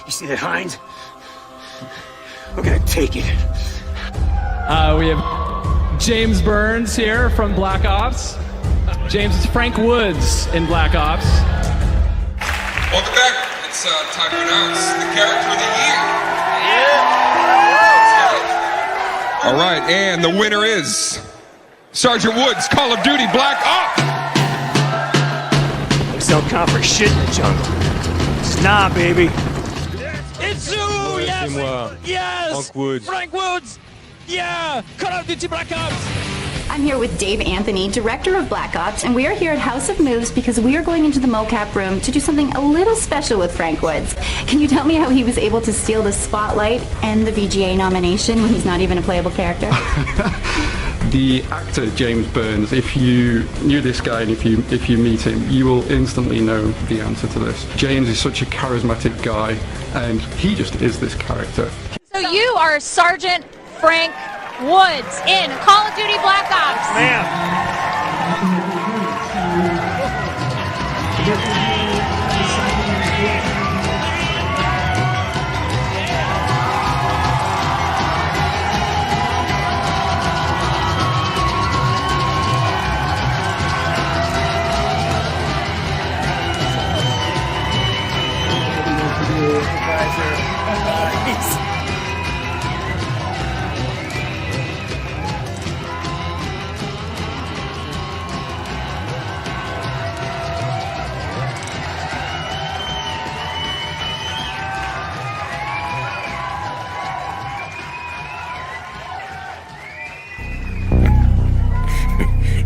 You see that hind? We're gonna take it. We have James Burns here from Black Ops. James is Frank Woods in Black Ops. Welcome back. It's time to announce the character of the year. All right, and the winner is Sergeant Woods, Call of Duty Black Ops. Looks don't count for shit in the jungle. It's nah, baby. It's you, yes! Yes! Frank Woods. Frank Woods! Yeah! Call of Duty Black Ops! I'm here with Dave Anthony, director of Black Ops, and we are here at House of Moves because we are going into the mocap room to do something a little special with Frank Woods. Can you tell me how he was able to steal the spotlight and the VGA nomination when he's not even a playable character? The actor James Burns, if you knew this guy and if you meet him, you will instantly know the answer to this. James is such a charismatic guy, and he just is this character. So you are Sergeant Frank Woods in Call of Duty Black Ops.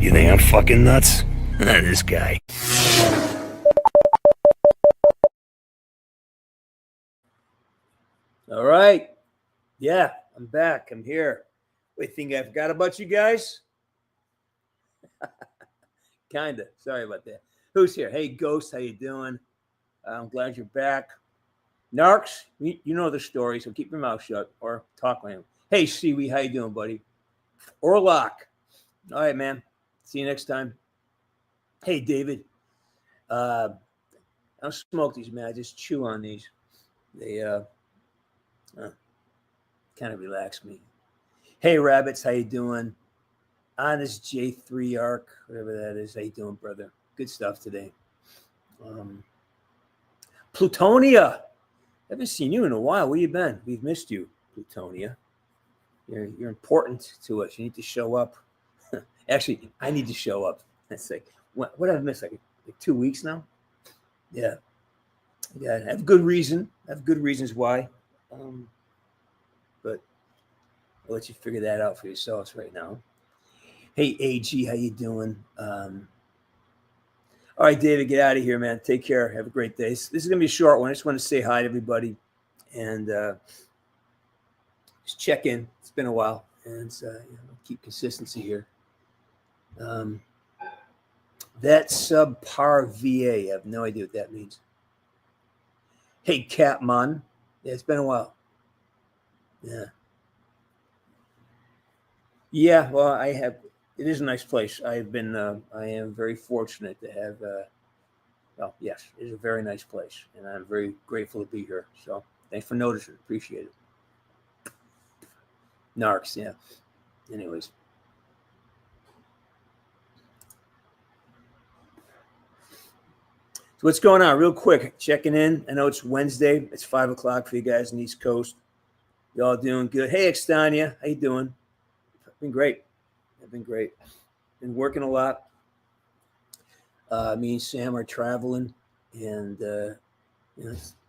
You think I'm fucking nuts? This guy. All right. Yeah, I'm back. I'm here. Wait, think I forgot about you guys? Kinda. Sorry about that. Who's here? Hey, Ghost, how you doing? I'm glad you're back. Narks, you know the story, so keep your mouth shut or talk with him. Hey, Seaweed, how you doing, buddy? Orlock. All right, man. See you next time. Hey, David. I don't smoke these, man. I just chew on these. They kind of relax me. Hey, Rabbits, how you doing? Honest J3 Arc, whatever that is. How you doing, brother? Good stuff today. Plutonia. Haven't seen you in a while. Where you been? We've missed you, Plutonia. You're important to us. You need to show up. Actually, I need to show up. That's like what have I missed? Like 2 weeks now? Yeah. Yeah, I have good reason. I have good reasons why. But I'll let you figure that out for yourselves right now. Hey, AG, how you doing? All right, David, get out of here, man. Take care. Have a great day. This is going to be a short one. I just want to say hi to everybody and just check in. It's been a while, and keep consistency here. That subpar VA, I have no idea what that means. Hey, Catmon. Yeah, it's been a while. Yeah. Yeah, well, it is a nice place. I am very fortunate to have, yes, it is a very nice place, and I'm very grateful to be here. So thanks for noticing. Appreciate it. Narcs, yeah. Anyways. So what's going on? Real quick, checking in. I know it's Wednesday. It's 5 o'clock for you guys on the East Coast. Y'all doing good? Hey, Extania, how you doing? I've been great. Been working a lot. Me and Sam are traveling and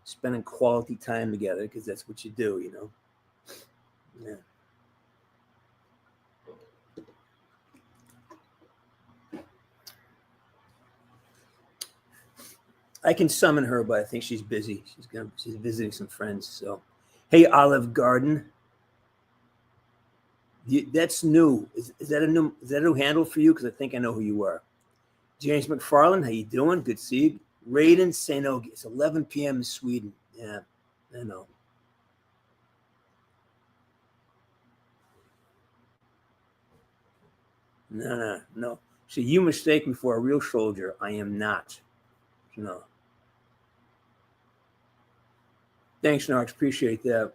spending quality time together because that's what you do, you know. Yeah. I can summon her, but I think she's busy. She's visiting some friends. So, hey, Olive Garden. That's new. Is that a new handle for you? Because I think I know who you are. James McFarland, how you doing? Good to see you. Raiden Sanogi. It's 11 p.m. in Sweden. Yeah, I know. No. So you mistake me for a real soldier. I am not. No. Thanks, Knox. Appreciate that.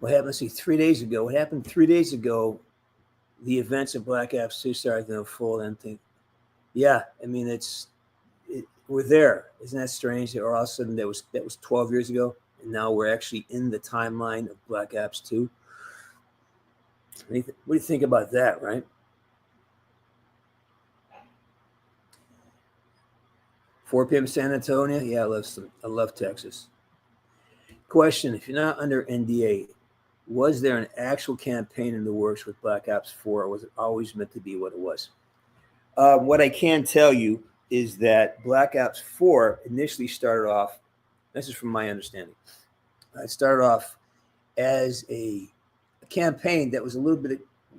What happened? Let's see, 3 days ago. What happened 3 days ago? The events of Black Ops 2 started to unfold, and think, yeah, I mean, we're there. Isn't that strange? That all of a sudden that was 12 years ago, and now we're actually in the timeline of Black Ops 2. What do you think about that, right? 4 p.m. San Antonio. Yeah, I love Texas. Question: if you're not under NDA, was there an actual campaign in the works with Black Ops 4, or was it always meant to be what it was? What I can tell you is that Black Ops 4 initially started off, this is from my understanding, it started off as a campaign that was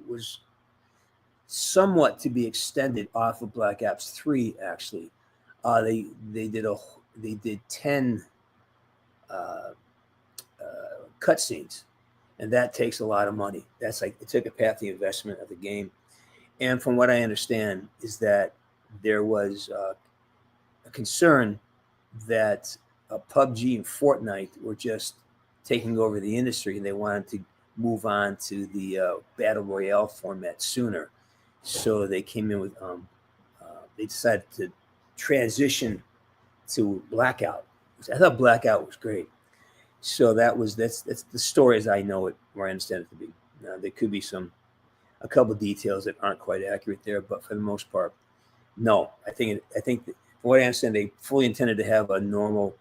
was somewhat to be extended off of Black Ops 3, actually. They did 10 cutscenes, and that takes a lot of money. That's like, it took up half the investment of the game. And from what I understand is that there was a concern that PUBG and Fortnite were just taking over the industry, and they wanted to move on to the Battle Royale format sooner. So they came in with, they decided to transition to Blackout. I thought Blackout was great. So that's the story as I know it, where I understand it to be. Now, there could be a couple of details that aren't quite accurate there, but for the most part, no. I think that, from what I understand, they fully intended to have a normal,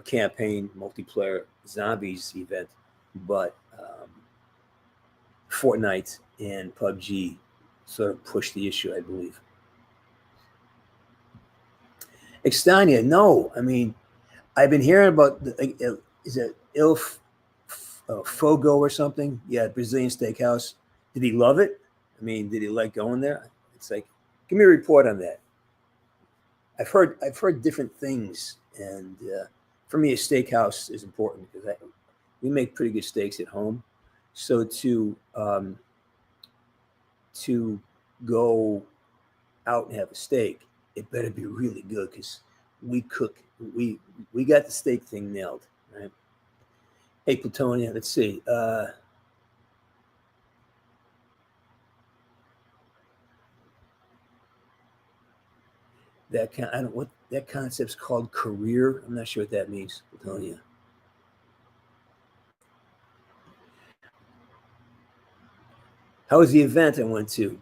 campaign multiplayer zombies event, but Fortnite and PUBG sort of pushed the issue, I believe. Extania, no. I mean, I've been hearing about is it Fogo or something? Yeah, Brazilian steakhouse. Did he love it? I mean, did he like going there? It's like, give me a report on that. I've heard different things, and for me, a steakhouse is important because we make pretty good steaks at home. So to go out and have a steak, it better be really good because we cook. We got the steak thing nailed, right? Hey, Plutonia, let's see. That concept's called career. I'm not sure what that means, Plutonia. How was the event I went to?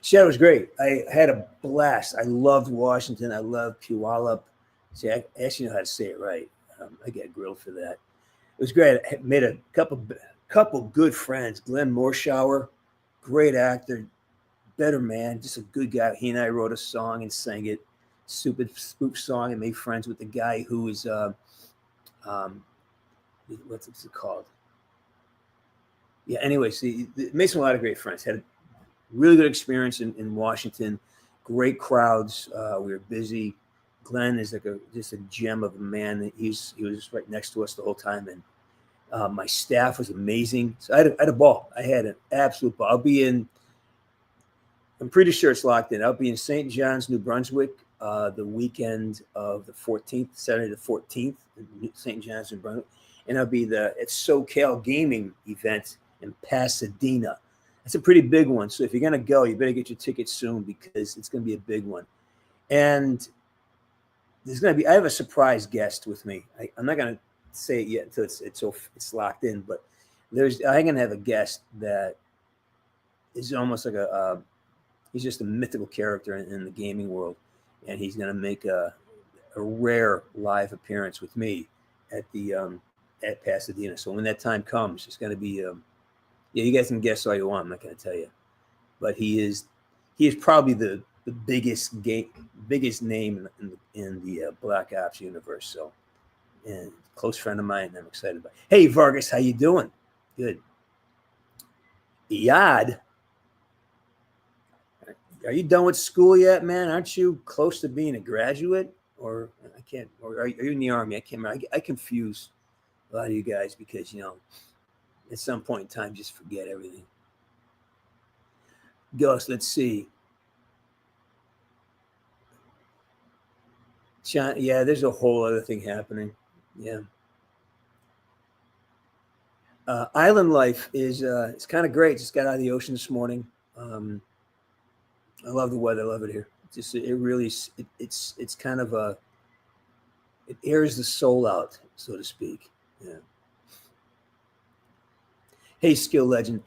Shadow was great. I had a blast. I loved Washington. I loved Puyallup. See, I actually know how to say it right. I get grilled for that. It was great. I made a couple good friends. Glenn Morshower, great actor, better man, just a good guy. He and I wrote a song and sang it. Stupid spook song, and made friends with the guy who is what's it called? Yeah. Anyway, see, it makes a lot of great friends. Had a really good experience in Washington. Great crowds. We were busy. Glenn is like just a gem of a man. He was right next to us the whole time, and my staff was amazing. So I had a ball. I had an absolute ball. I'm pretty sure it's locked in. I'll be in St. John's, New Brunswick, the weekend of the 14th, Saturday the 14th, in St. John's, New Brunswick, and I'll be at SoCal Gaming event in Pasadena. That's a pretty big one. So if you're gonna go, you better get your tickets soon because it's gonna be a big one. And I have a surprise guest with me. I'm not gonna say it yet until it's locked in, but I'm gonna have a guest that is almost like he's just a mythical character in the gaming world, and he's gonna make a rare live appearance with me at Pasadena. So when that time comes, it's gonna be yeah, you guys can guess all you want. I'm not gonna tell you, but he is probably the biggest name in the Black Ops universe. So, and close friend of mine, I'm excited about. Hey Vargas, how you doing? Good. Iyad, are you done with school yet, man? Aren't you close to being a graduate? Or I can't. Or are you in the Army? I can't remember. I confuse a lot of you guys because at some point in time, just forget everything. Ghost, let's see. John, yeah, there's a whole other thing happening. Yeah. Island life is it's kind of great. Just got out of the ocean this morning. I love the weather. I love it here. Just it really it's kind of it airs the soul out, so to speak. Yeah. Hey, skill legend,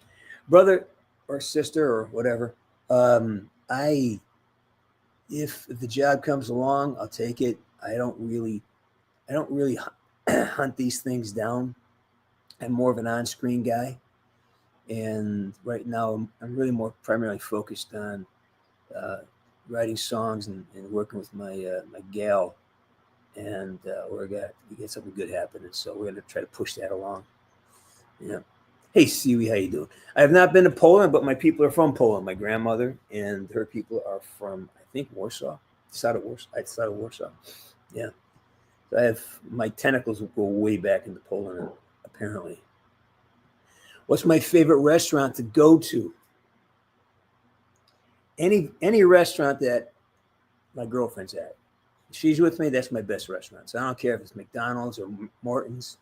brother or sister or whatever. If the job comes along, I'll take it. I don't really hunt these things down. I'm more of an on-screen guy, and right now I'm really more primarily focused on writing songs and working with my my gal, and we got something good happening. So we're gonna try to push that along. Yeah. Hey, Siwi, how you doing? I have not been to Poland, but my people are from Poland. My grandmother and her people are from, I think, Warsaw. Outside of Warsaw. Yeah. So I have my tentacles will go way back into Poland, apparently. What's my favorite restaurant to go to? Any restaurant that my girlfriend's at. If she's with me, that's my best restaurant. So I don't care if it's McDonald's or Morton's,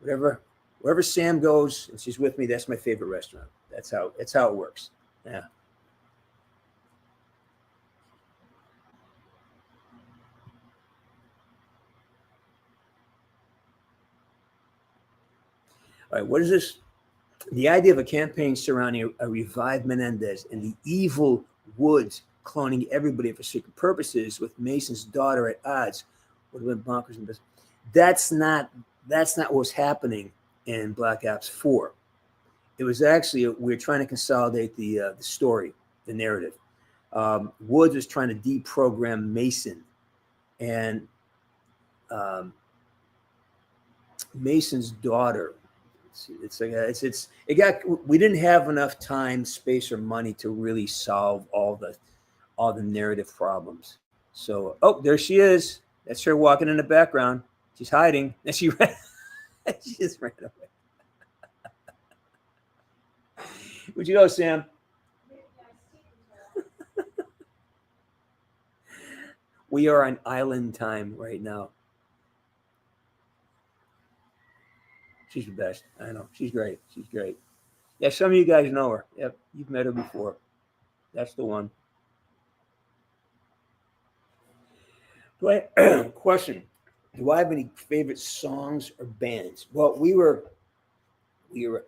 whatever. Wherever Sam goes and she's with me, that's my favorite restaurant. That's how it works. Yeah. All right, what is this? The idea of a campaign surrounding a revived Menendez and the evil Woods cloning everybody for secret purposes with Mason's daughter at odds would have been bonkers and business. That's not what's happening in Black Ops 4. It was actually we're trying to consolidate the story, the narrative. Woods was trying to deprogram Mason, and Mason's daughter. We didn't have enough time, space, or money to really solve all the narrative problems. So, there she is. That's her walking in the background. She's hiding, and she ran. She just ran away. Where'd you go, Sam? We are on island time right now. She's the best. I know. She's great. She's great. Yeah, some of you guys know her. Yep, you've met her before. That's the one. Question. Do I have any favorite songs or bands? Well, we're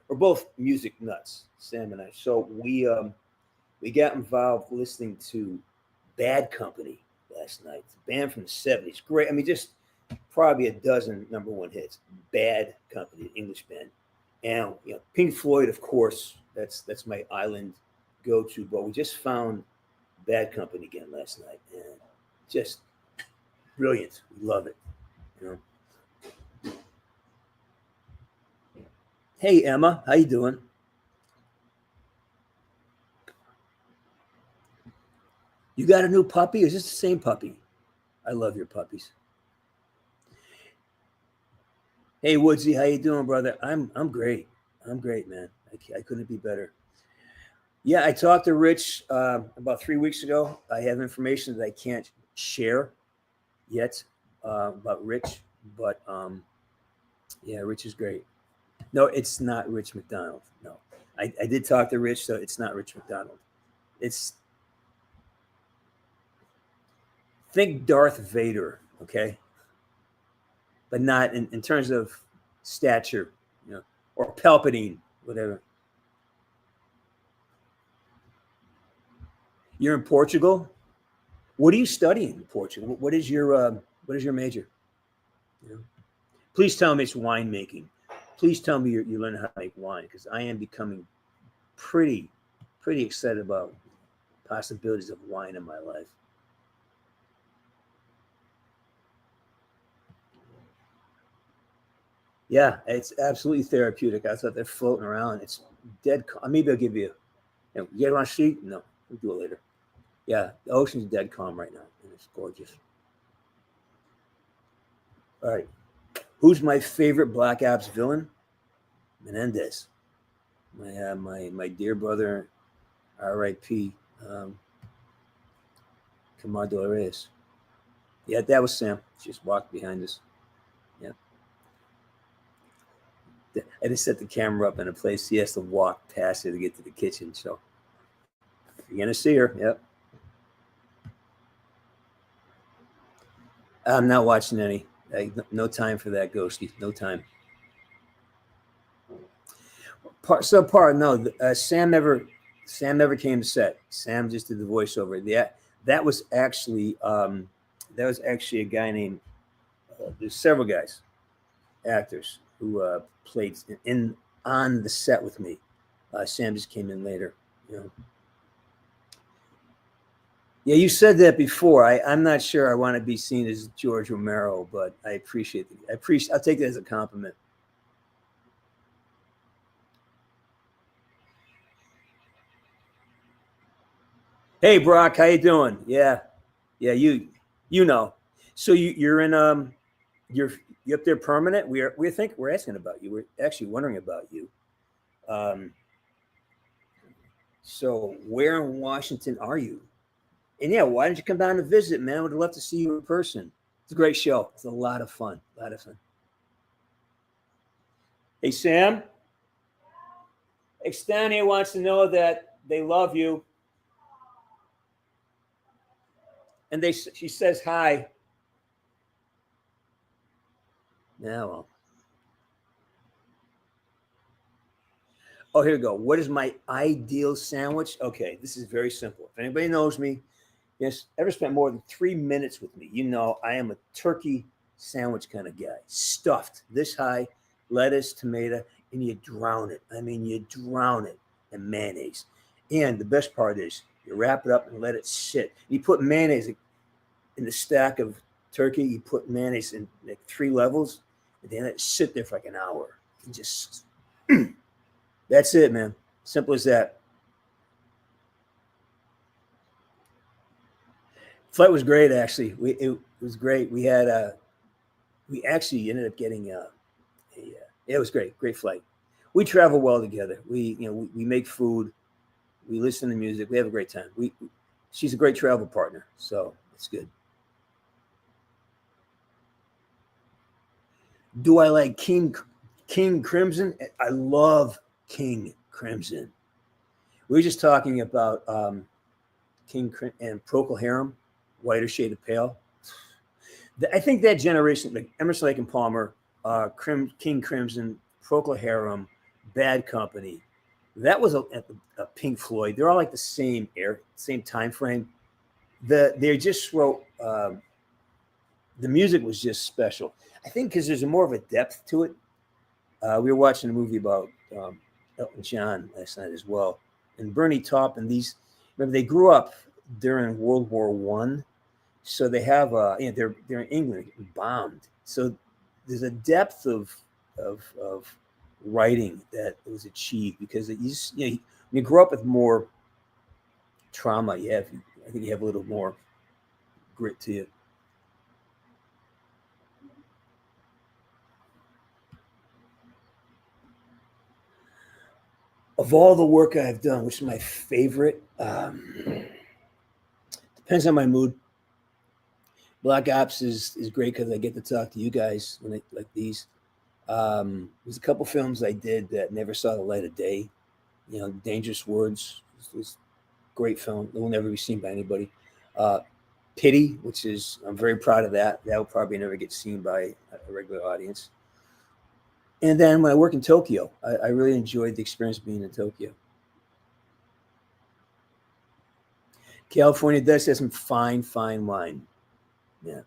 both music nuts, Sam and I. So we got involved listening to Bad Company last night. It's a band from the 70s. Great. I mean, just probably a dozen number one hits. Bad Company, English band. And Pink Floyd, of course, that's my island go-to. But we just found Bad Company again last night, and just brilliant. We love it. Hey, Emma, how you doing? You got a new puppy? Or is this the same puppy? I love your puppies. Hey, Woodsy, how you doing, brother? I'm great. I'm great, man. I couldn't be better. Yeah, I talked to Rich about 3 weeks ago. I have information that I can't share yet about Rich, but yeah, Rich is great. No, it's not Rich McDonald. No, I did talk to Rich, so it's not Rich McDonald. Think Darth Vader, okay? But not in terms of stature, or Palpatine, whatever. You're in Portugal? What are you studying in Portugal? What is your major? Please tell me it's winemaking. Please tell me you learn how to make wine, because I am becoming pretty excited about possibilities of wine in my life. Yeah, it's absolutely therapeutic. I thought they're floating around. It's dead. Maybe I'll give you. You get on a sheet? No, we'll do it later. Yeah, the ocean's dead calm right now, and it's gorgeous. All right, who's my favorite Black Ops villain? Menendez, my dear brother, R.I.P. Comando Reyes. Yeah, that was Sam. She just walked behind us. Yeah. I just set the camera up in a place he has to walk past her to get to the kitchen. So you're going to see her. Yep. I'm not watching any. No time for that, Ghosty. No time. Sam never came to set. Sam just did the voiceover. That was actually a guy named. There's several guys, actors who played on the set with me. Sam just came in later. You know. Yeah, you said that before. I'm not sure I want to be seen as George Romero, but I appreciate it. I'll take that as a compliment. Hey, Brock, how you doing? Yeah, you know. So you're in you're up there permanent. We think we're asking about you. We're actually wondering about you. So where in Washington are you? And yeah, why don't you come down to visit, man? I would love to see you in person. It's a great show. It's a lot of fun. Hey, Sam. Extania wants to know that they love you. And she says hi. Yeah, well. Oh, here we go. What is my ideal sandwich? Okay, this is very simple. If anybody knows me, yes, ever spent more than 3 minutes with me, you know I am a turkey sandwich kind of guy. Stuffed this high, lettuce, tomato, and you drown it. I mean, you drown it in mayonnaise. And the best part is you wrap it up and let it sit. You put mayonnaise in the stack of turkey. You put mayonnaise in like 3 levels, and then let it sit there for like an hour. And just, that's it, man. Simple as that. Flight was great, actually. It was great. We actually ended up getting it was great flight. We travel well together. We make food, we listen to music, we have a great time. She's a great travel partner, so it's good. Do I like King Crimson? I love King Crimson. We were just talking about King and Procol Harum, Whiter Shade of Pale. I think that generation, like Emerson, Lake and Palmer, King Crimson, Procol Harum, Bad Company, that was a Pink Floyd. They're all like the same time frame. They just wrote. The music was just special. I think because there's more of a depth to it. We were watching a movie about Elton John last night as well, and Bernie Taupin. Remember, they grew up during World War I, so they have they're in England, bombed. So there's a depth of writing that was achieved because when you grow up with more trauma, I think you have a little more grit to you. Of all the work I've done, which is my favorite, depends on my mood. Black Ops is great because I get to talk to you guys when like these. There's a couple films I did that never saw the light of day. Dangerous Words was a great film. It will never be seen by anybody. Pity, which is, I'm very proud of that. That will probably never get seen by a regular audience. And then when I work in Tokyo, I really enjoyed the experience being in Tokyo. California does have some fine wine. Yeah.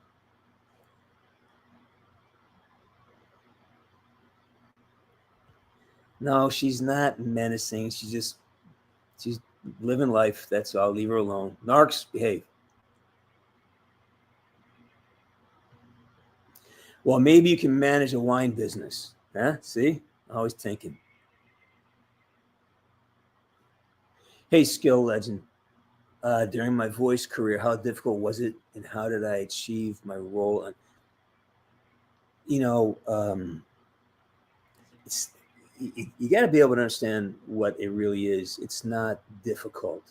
No, she's not menacing. She's living life. That's all. Leave her alone. Narcs, behave. Well, maybe you can manage a wine business. Huh? See? Always thinking. Hey, Skill Legend. During my voice career, how difficult was it, and how did I achieve my role? It's you got to be able to understand what it really is. It's not difficult.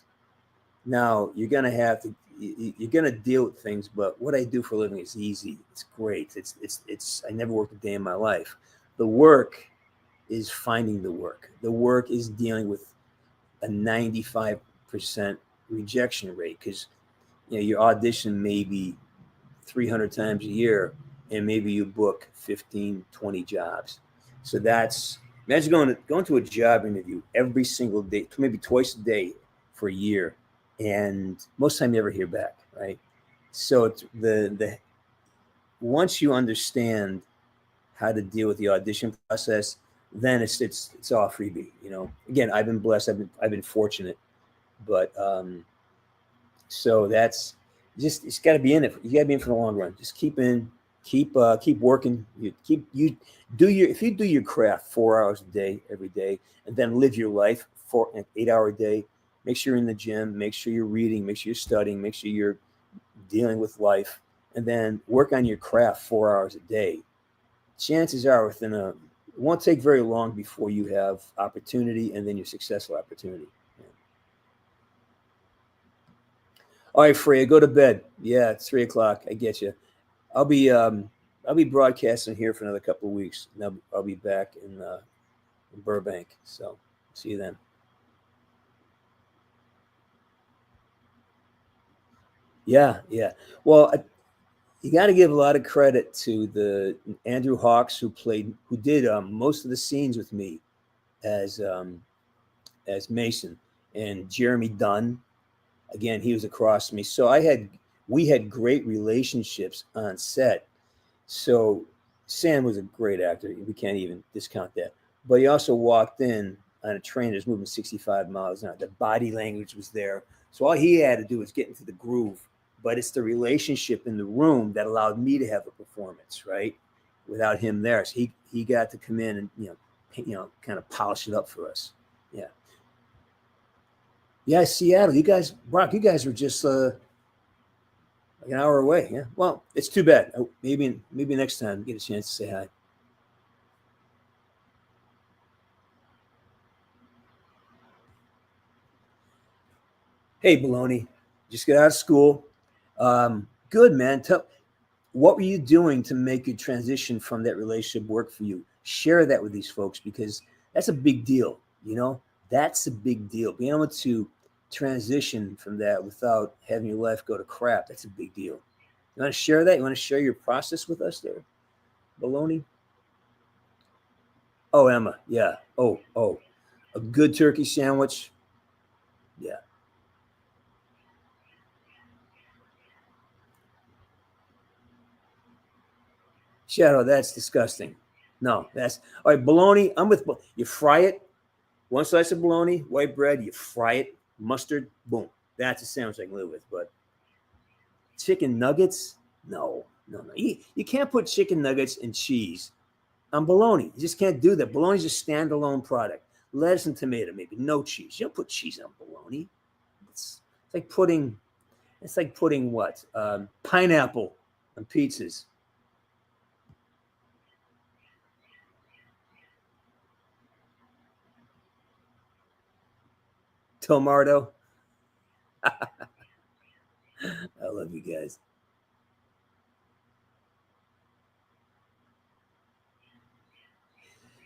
Now you're gonna have to. you're going to deal with things, but what I do for a living is easy. It's great. I never worked a day in my life. The work is finding the work. The work is dealing with a 95% rejection rate, because you audition maybe 300 times a year and maybe you book 15, 20 jobs. So imagine going to a job interview every single day, maybe twice a day for a year, and most of the time you never hear back, right? So it's the once you understand how to deal with the audition process, then it's all freebie. Again, I've been blessed. I've been fortunate, but so that's just, it's got to be in it. You got to be in for the long run. Just keep working. If you do your craft 4 hours a day every day, and then live your life for an 8-hour day. Make sure you're in the gym. Make sure you're reading. Make sure you're studying. Make sure you're dealing with life, and then work on your craft 4 hours a day. Chances are, it won't take very long before you have opportunity, and then your successful opportunity. Yeah. All right, Freya, go to bed. Yeah, it's 3:00. I get you. I'll be broadcasting here for another couple of weeks, and I'll be back in Burbank. So see you then. Yeah. Well, you got to give a lot of credit to the Andrew Hawks who did most of the scenes with me as Mason, and Jeremy Dunn. Again, he was across from me. So we had great relationships on set. So Sam was a great actor. We can't even discount that. But he also walked in on a train that's moving 65 miles an hour. The body language was there. So all he had to do was get into the groove. But it's the relationship in the room that allowed me to have a performance, right? Without him there. So he got to come in and, kind of polish it up for us. Yeah. Yeah, Seattle. Brock, you guys were just like an hour away. Yeah. Well, it's too bad. Maybe next time get a chance to say hi. Hey, Baloney. Just got out of school. Good, man. What were you doing to make your transition from that relationship work for you? Share that with these folks, because that's a big deal. That's a big deal. Being able to transition from that without having your life go to crap, that's a big deal. You want to share that? You want to share your process with us there, Baloney? Oh, Emma. Yeah. Oh, a good turkey sandwich. Yeah. Shadow, that's disgusting. No, that's all right. Bologna, I'm with you. Fry it, one slice of bologna, white bread. You fry it, mustard, boom. That's a sandwich I can live with. But chicken nuggets, no. You can't put chicken nuggets and cheese on bologna. You just can't do that. Bologna's a standalone product. Lettuce and tomato, maybe no cheese. You don't put cheese on bologna. It's like putting what? Pineapple on pizzas. Tomato. I love you guys.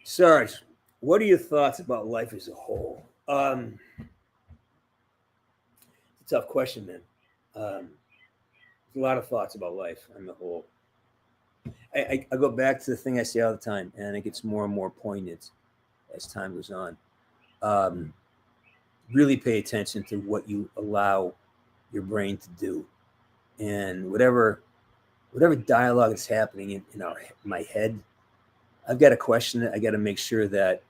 Sarge, what are your thoughts about life as a whole? It's a tough question, man. There's a lot of thoughts about life on the whole. I go back to the thing I say all the time, and it gets more and more poignant as time goes on. Really pay attention to what you allow your brain to do, and whatever dialogue is happening in my head, I've got to question it. I got to make sure that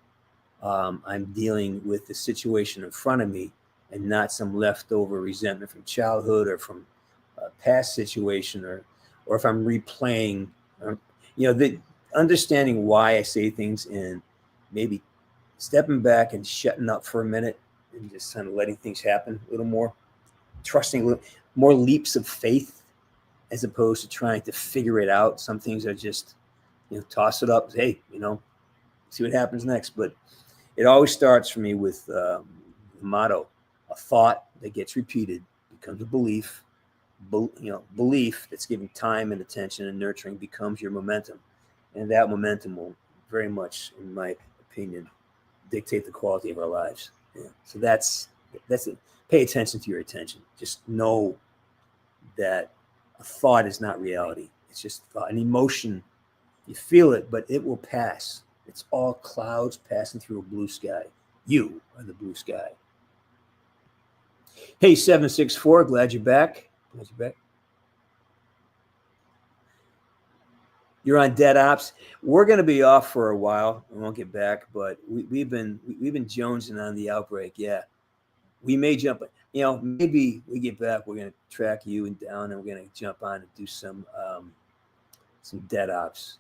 I'm dealing with the situation in front of me and not some leftover resentment from childhood or from a past situation, or if I'm replaying, the understanding why I say things, and maybe stepping back and shutting up for a minute and just kind of letting things happen a little more, trusting a little more, leaps of faith, as opposed to trying to figure it out. Some things are just, toss it up. Hey, see what happens next. But it always starts for me with the motto: a thought that gets repeated becomes a belief. belief that's giving time and attention and nurturing becomes your momentum, and that momentum will very much, in my opinion, dictate the quality of our lives. Yeah. So that's it. Pay attention to your attention. Just know that a thought is not reality. It's just thought. An emotion, you feel it, but it will pass. It's all clouds passing through a blue sky. You are the blue sky. Hey, 764, glad you're back. You're on Dead Ops. We're going to be off for a while. We won't get back, but we've been jonesing on the outbreak. Yeah, we may jump. Maybe we get back. We're going to track you and down, and we're going to jump on and do some Dead Ops.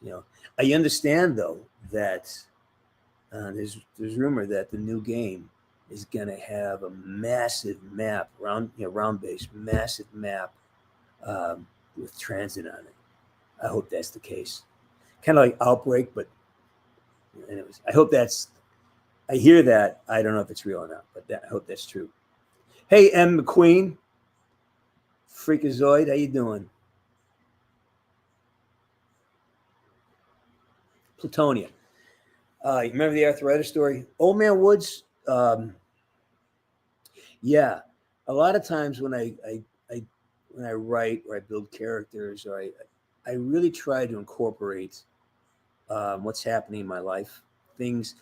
I understand though that there's rumor that the new game is going to have a massive map, round-based, massive map with transit on it. I hope that's the case. Kind of like Outbreak, but anyways, I hear that. I don't know if it's real or not, but I hope that's true. Hey, M. McQueen, Freakazoid, how you doing? Plutonia. You remember the arthritis story? Old Man Woods. Yeah, a lot of times when I write or I build characters or I really try to incorporate what's happening in my life. Things.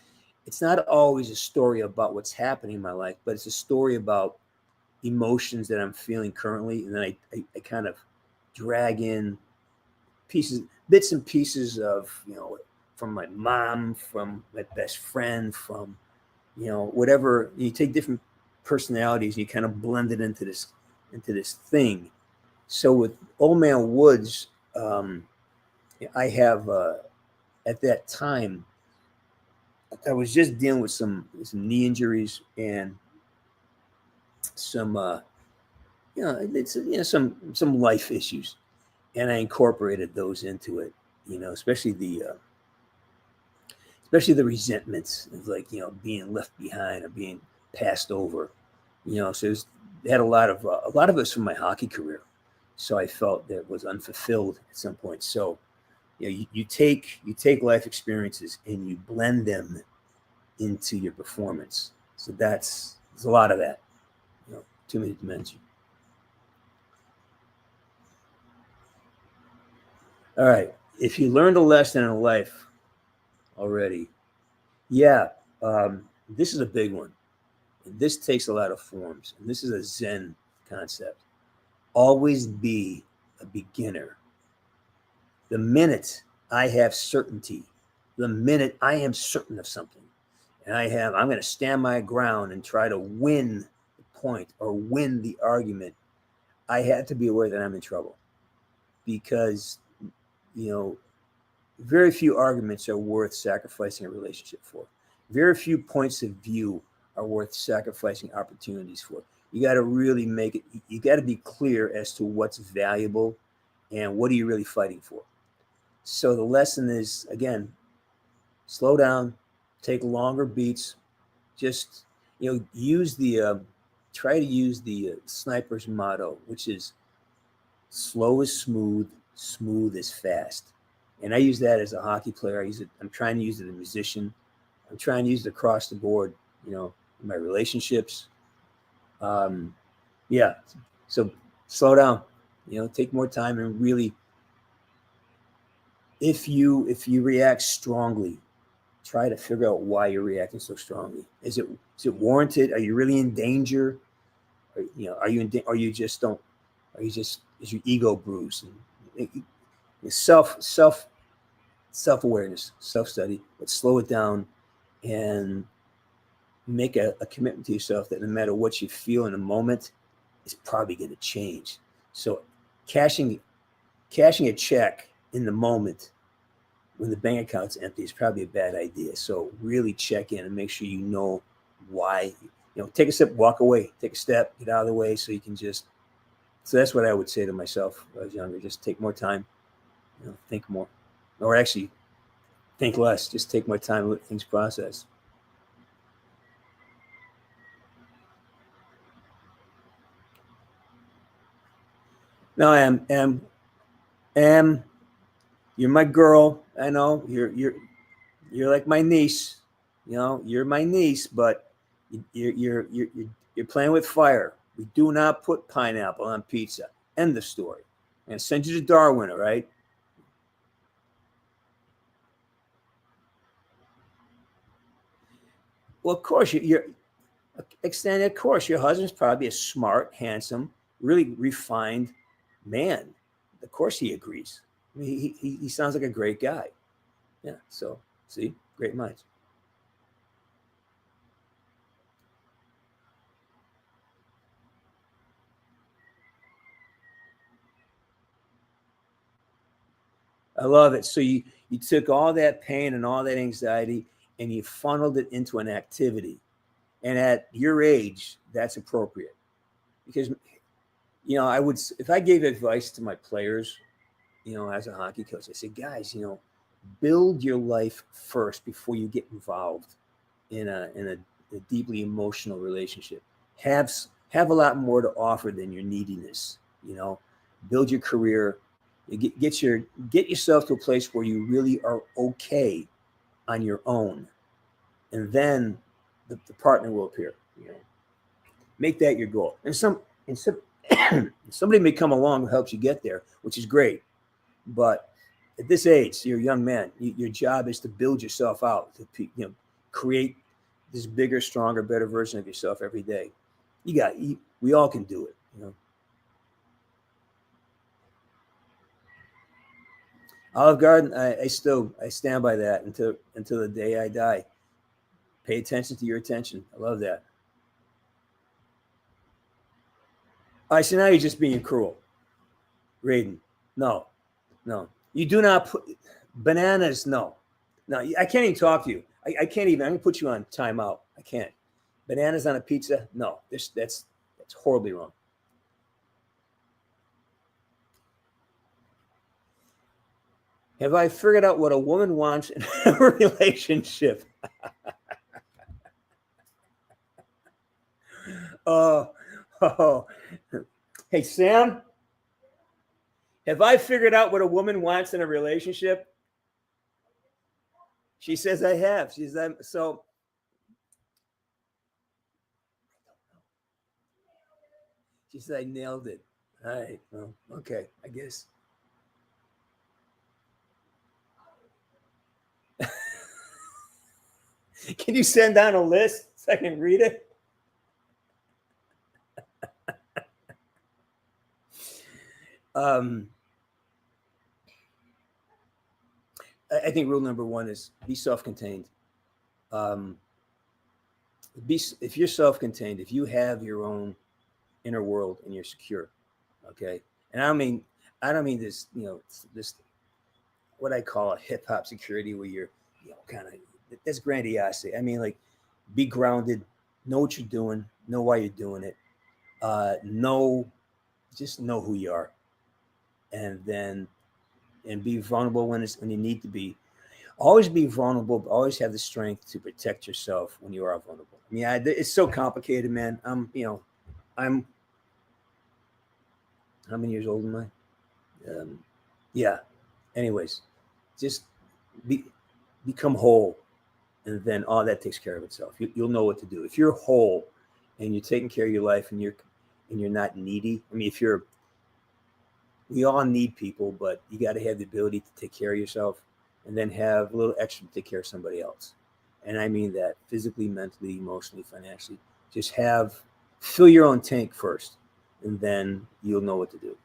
It's not always a story about what's happening in my life, but it's a story about emotions that I'm feeling currently, and then I kind of drag in bits and pieces of from my mom, from my best friend, from whatever. You take different personalities and you kind of blend it into this thing. So with Old Man Woods, I have at that time I was just dealing with some knee injuries and some some life issues, and I incorporated those into it. Especially the resentments of being left behind or being passed over. So they had a lot of us from my hockey career. So I felt that it was unfulfilled at some point. So, you take life experiences and you blend them into your performance. So there's a lot of that. Too many to mention. All right. If you learned a lesson in life already, this is a big one. And this takes a lot of forms. And this is a Zen concept. Always be a beginner. The minute I have certainty, the minute I am certain of something, and I'm going to stand my ground and try to win the point or win the argument, I had to be aware that I'm in trouble. Because, very few arguments are worth sacrificing a relationship for. Very few points of view are worth sacrificing opportunities for. You got to really you got to be clear as to what's valuable and what are you really fighting for. So the lesson is, again, slow down, take longer beats, just, try to use the sniper's motto, which is slow is smooth, smooth is fast. And I use that as a hockey player. I'm trying to use it as a musician. I'm trying to use it across the board, in my relationships. So slow down, take more time and really, if you react strongly, try to figure out why you're reacting so strongly. Is it warranted? Are you really in danger? Or, is your ego bruised? Self-awareness, self-study, but slow it down and make a commitment to yourself that no matter what you feel in a moment, it's probably going to change. So cashing a check in the moment when the bank account's empty is probably a bad idea. So really check in and make sure you know why. Take a step, walk away, take a step, get out of the way so you can just. So that's what I would say to myself when I was younger. Just take more time, think more. Or actually, think less. Just take more time and let things process. No, Em, you're my girl. I know you're like my niece. You know, you're my niece, but you're playing with fire. We do not put pineapple on pizza. End of story. I'm gonna send you to Darwin, all right? Well, of course you're extended. Of course, your husband's probably a smart, handsome, really refined man. Of course, he agrees. I mean, he sounds like a great guy. Yeah. So see, great minds. I love it. So you took all that pain and all that anxiety and you funneled it into an activity. And at your age, that's appropriate because I would, if I gave advice to my players, as a hockey coach, I say, guys, build your life first before you get involved in a deeply emotional relationship. Have a lot more to offer than your neediness. Build your career. Get yourself to a place where you really are okay on your own, and then the partner will appear. Make that your goal. And somebody may come along who helps you get there, which is great. But at this age, you're a young man. Your job is to build yourself out, to create this bigger, stronger, better version of yourself every day. We all can do it. Olive Garden, I stand by that until the day I die. Pay attention to your attention. I love that. All right, so now you're just being cruel. Raiden, no. You do not put bananas, no. I can't even talk to you. I can't even, I'm going to put you on timeout. I can't. Bananas on a pizza, no. That's horribly wrong. Have I figured out what a woman wants in a relationship? Oh. Hey, Sam, have I figured out what a woman wants in a relationship? She says I have. She says so. She said I nailed it. All right. Well, okay, I guess. Can you send down a list so I can read it? I think rule number one is be self-contained. If you're self-contained, if you have your own inner world and you're secure, okay. And I don't mean this, this what I call a hip hop security where you're, kind of that's grandiosity. I mean, like, be grounded, know what you're doing, know why you're doing it, just know who you are, and be vulnerable when you need to be. Always be vulnerable, but always have the strength to protect yourself when you are vulnerable. I mean, it's so complicated, man. I'm how many years old am I? Yeah. Anyways, just become whole, and then all that takes care of itself. You'll know what to do if you're whole, and you're taking care of your life, and you're not needy. I mean, we all need people, but you got to have the ability to take care of yourself, and then have a little extra to take care of somebody else. And I mean that physically, mentally, emotionally, financially. Just fill your own tank first, and then you'll know what to do.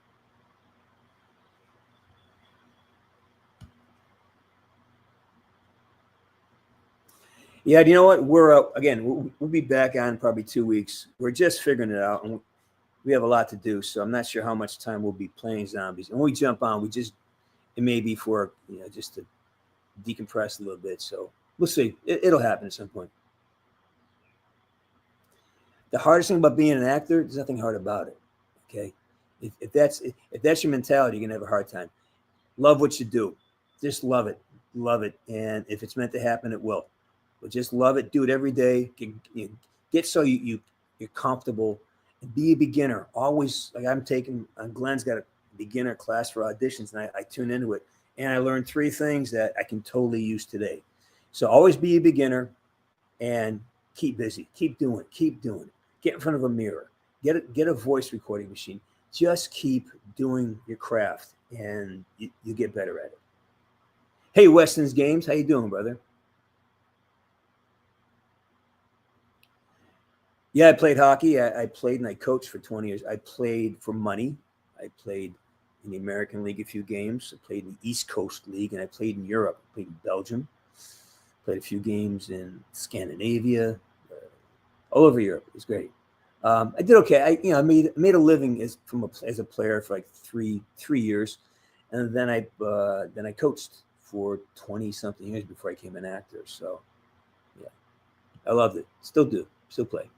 Yeah, you know what? We'll be back on probably 2 weeks. We're just figuring it out, and we have a lot to do. So I'm not sure how much time we'll be playing zombies. And when we jump on, it may be for just to decompress a little bit. So we'll see. It'll happen at some point. The hardest thing about being an actor, there's nothing hard about it. Okay, if that's your mentality, you're gonna have a hard time. Love what you do. Just love it, and if it's meant to happen, it will. But just love it. Do it every day. Get so you're comfortable. And be a beginner. Always, like Glenn's got beginner class for auditions, and I tune into it, and I learned 3 things that I can totally use today. So always be a beginner and keep busy, keep doing it. Get in front of a mirror, get a voice recording machine. Just keep doing your craft, and you get better at it. Hey, Weston's Games, how you doing, brother? Yeah, I played hockey. I played and I coached for 20 years. I played for money. I played in the American League a few games. I played in the East Coast League, and I played in Europe. I played in Belgium. Played a few games in Scandinavia, all over Europe. It was great. I did okay. I made a living as a player for like three years, and then I coached for 20-something years before I became an actor. So, yeah, I loved it. Still do. Still play.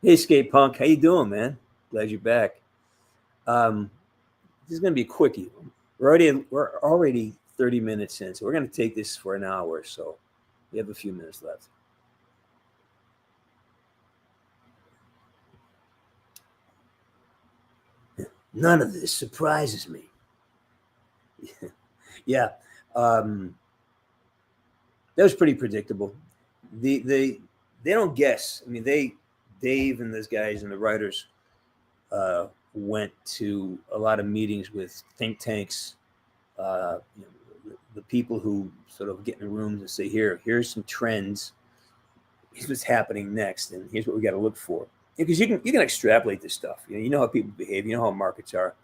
Hey, Skate Punk, how you doing, man? Glad you're back. This is going to be a quickie. We're already 30 minutes in, so we're going to take this for an hour. So we have a few minutes left. None of this surprises me. Yeah, that was pretty predictable. They don't guess. I mean, Dave and those guys and the writers went to a lot of meetings with think tanks, the people who sort of get in the rooms and say, here's some trends. Here's what's happening next, and here's what we got to look for. Because you can extrapolate this stuff. You know how people behave. You know how markets are.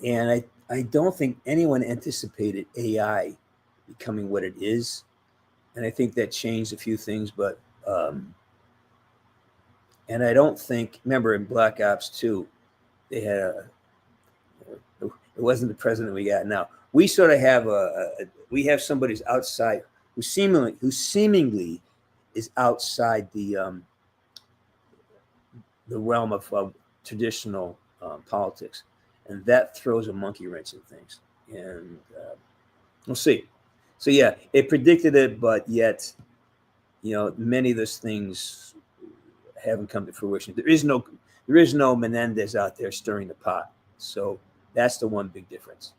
And I don't think anyone anticipated AI becoming what it is, and I think that changed a few things. But and I don't think. Remember in Black Ops 2, they had it wasn't the president we got now. We sort of have we have somebody who's outside who seemingly is outside the realm of traditional politics, and that throws a monkey wrench in things. And we'll see. So yeah, it predicted it, but yet, many of those things haven't come to fruition. There is no Menendez out there stirring the pot. So that's the one big difference.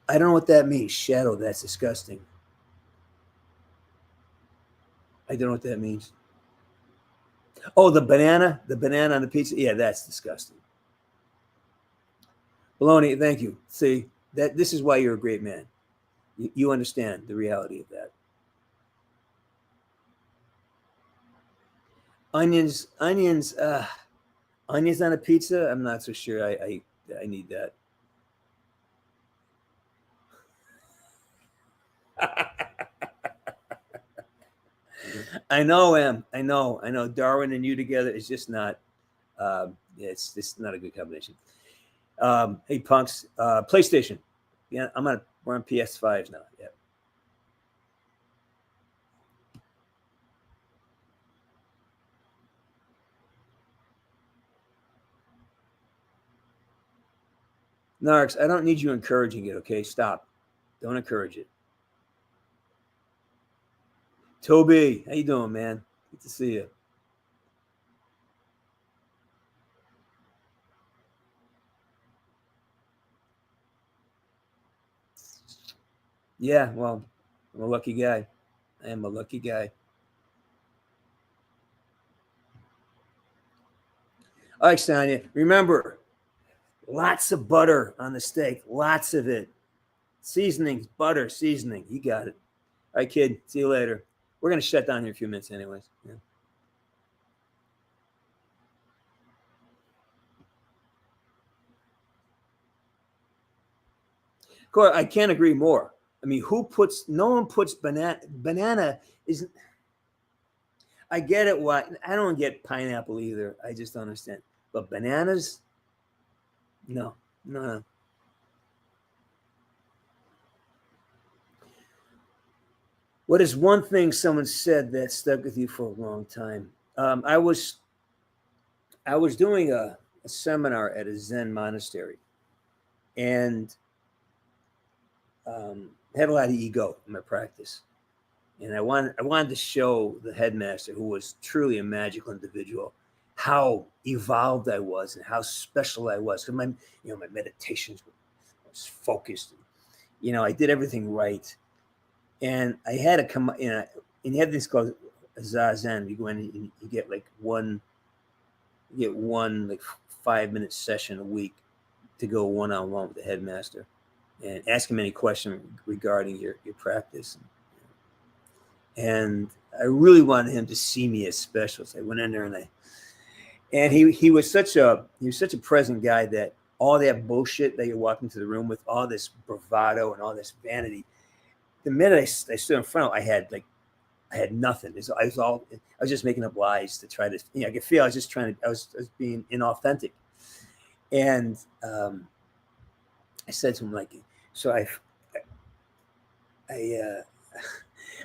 I don't know what that means. Shadow, that's disgusting. I don't know what that means. Oh, the banana on the pizza. Yeah, that's disgusting. Baloney, thank you. See, this is why you're a great man. You understand the reality of that. Onions on a pizza. I'm not so sure. I need that. I know, Em. I know. Darwin and you together is just not. It's just not a good combination. Hey, punks. PlayStation. Yeah, we're on PS5s now. Yeah. Narks, I don't need you encouraging it. Okay, stop. Don't encourage it. Toby, how you doing, man? Good to see you. Yeah, well, I'm a lucky guy. I am a lucky guy. All right, Sonia, remember, lots of butter on the steak. Lots of it. Seasonings, butter, seasoning. You got it. All right, kid. See you later. We're going to shut down here in a few minutes anyways. Yeah. Corey, I can't agree more. I mean, no one puts banana isn't. I get it. I don't get pineapple either. I just don't understand. But bananas, no. What is one thing someone said that stuck with you for a long time? I was doing a seminar at a Zen monastery, and had a lot of ego in my practice. And I wanted to show the headmaster, who was truly a magical individual, how evolved I was and how special I was. Because my meditations was focused. I did everything right. And I had to come, and you have this called Zazen. You go in and you get one like 5-minute session a week to go one-on-one with the headmaster and ask him any question regarding your practice. And I really wanted him to see me as special. So I went in there and he was such a present guy that all that bullshit that you walk into the room with, all this bravado and all this vanity, the minute I stood in front of him, I had nothing. I was just making up lies to try to, I could feel I was being inauthentic. And I said to him, so I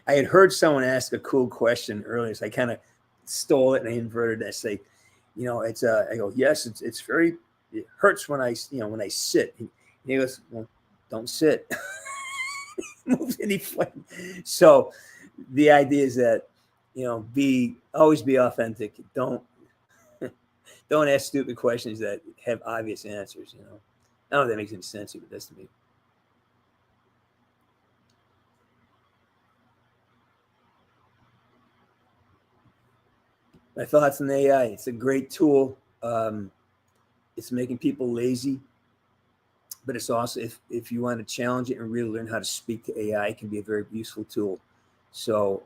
had heard someone ask a cool question earlier, so I kind of stole it and I inverted it. I say, I go, yes, it hurts when I sit. And he goes, well, don't sit. So the idea is that, always be authentic. Don't ask stupid questions that have obvious answers. I don't know if that makes any sense, but that's to me. My thoughts on AI. It's a great tool. It's making people lazy, but it's also, if you want to challenge it and really learn how to speak to AI, it can be a very useful tool. So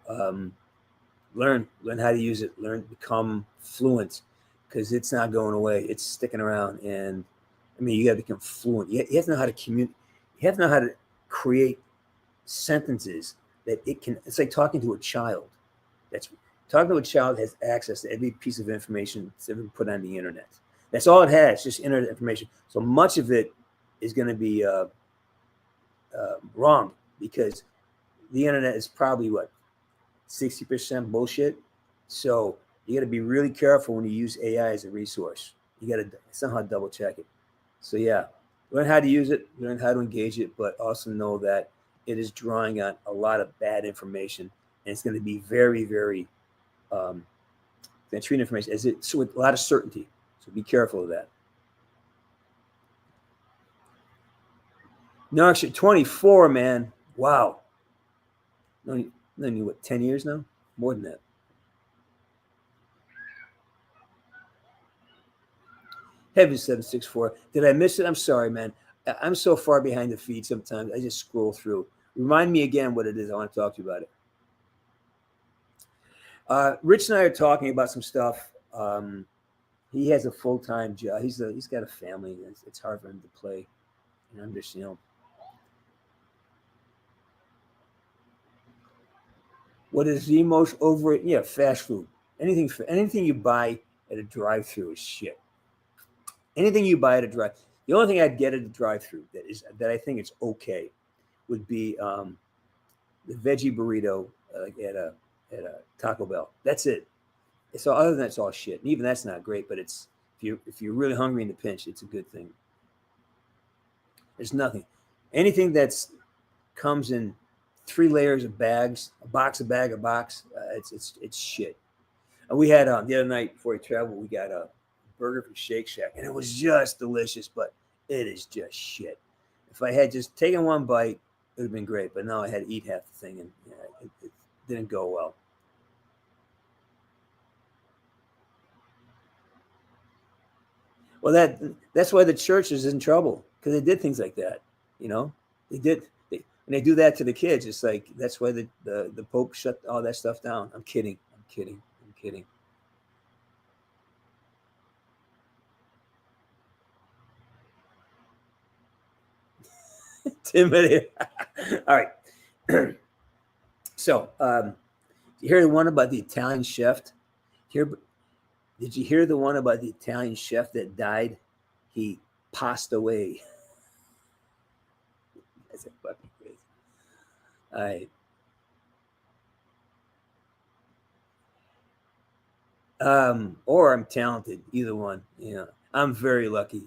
learn how to use it. Become fluent, because it's not going away. It's sticking around. And you got to become fluent. You have to know how to communicate. You have to know how to create sentences that it can. It's like talking to a child. Talking to a child has access to every piece of information that's ever put on the internet. That's all it has, just internet information. So much of it is going to be wrong, because the internet is probably 60% bullshit. So you got to be really careful when you use AI as a resource. You got to somehow double check it. So yeah, learn how to use it, learn how to engage it, but also know that it is drawing on a lot of bad information, and it's going to be very, very they treat information so with a lot of certainty. So be careful of that. No, actually 24, man. Wow. Known you 10 years now? More than that. Heavy 764. Did I miss it? I'm sorry, man. I'm so far behind the feed sometimes. I just scroll through. Remind me again what it is. I want to talk to you about it. Rich and I are talking about some stuff. He has a full-time job. He's got a family. It's hard for him to play. And I'm just, what is the most over? Yeah, fast food. Anything you buy at a drive-through is shit. Anything you buy at a drive. The only thing I'd get at a drive-through that I think is okay would be the veggie burrito at a Taco Bell. That's it. So other than that, it's all shit. And even that's not great, but it's if you're really hungry in the pinch, it's a good thing. There's nothing. Anything that's comes in 3 layers of bags, a box, it's shit. And we had the other night before we traveled, we got a burger from Shake Shack, and it was just delicious, but it is just shit. If I had just taken one bite, it would have been great. But now I had to eat half the thing, and it didn't go well. Well, that's why the church is in trouble, because they did things like that. They did. And they do that to the kids. It's like that's why the Pope shut all that stuff down. I'm kidding. Timothy. All right. So, you hear the one about the Italian chef? Did you hear the one about the Italian chef that died? He passed away. That's a fucking crazy. All right. Or I'm talented. Either one. I'm very lucky.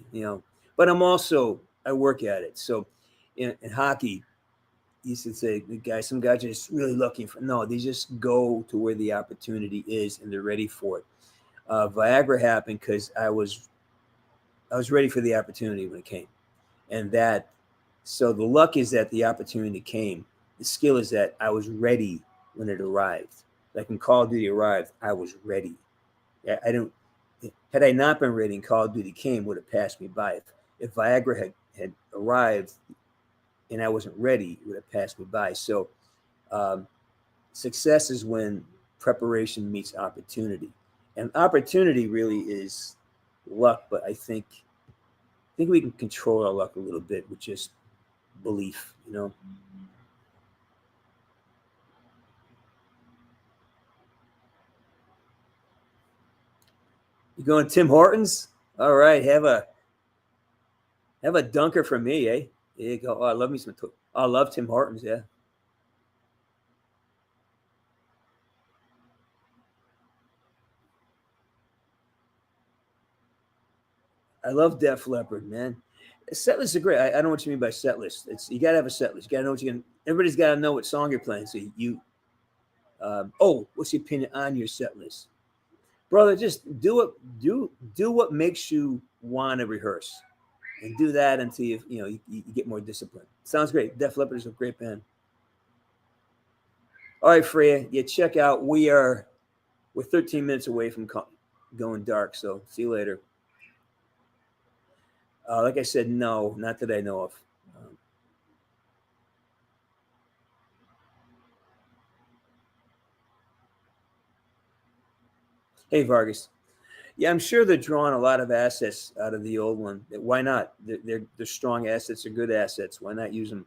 But I work at it. So in hockey, used to say, some guys are just really looking for. No, they just go to where the opportunity is and they're ready for it. Viagra happened because I was ready for the opportunity when it came, and so the luck is that the opportunity came. The skill is that I was ready when it arrived. Like when Call of Duty arrived, I was ready. Had I not been ready and Call of Duty came, would have passed me by. If Viagra had arrived and I wasn't ready, it would have passed me by. So success is when preparation meets opportunity. And opportunity really is luck, but I think we can control our luck a little bit with just belief, you know. You going Tim Hortons? All right, have a dunker for me, eh? There you go. Oh, I love me some. I love Tim Hortons, yeah. I love Def Leppard, man. Set lists are great. I don't know what you mean by set list. You got to have a set list. You got to know what you can. Everybody's got to know what song you're playing. So what's your opinion on your set list, brother? Just do what makes you want to rehearse, and do that until you get more discipline. Sounds great. Def Leppard is a great band. All right, Freya, check out. We're 13 minutes away from going dark. So see you later. Like I said, no, not that I know of. Hey, Vargas. Yeah, I'm sure they're drawing a lot of assets out of the old one. Why not? They're strong assets. They're good assets. Why not use them?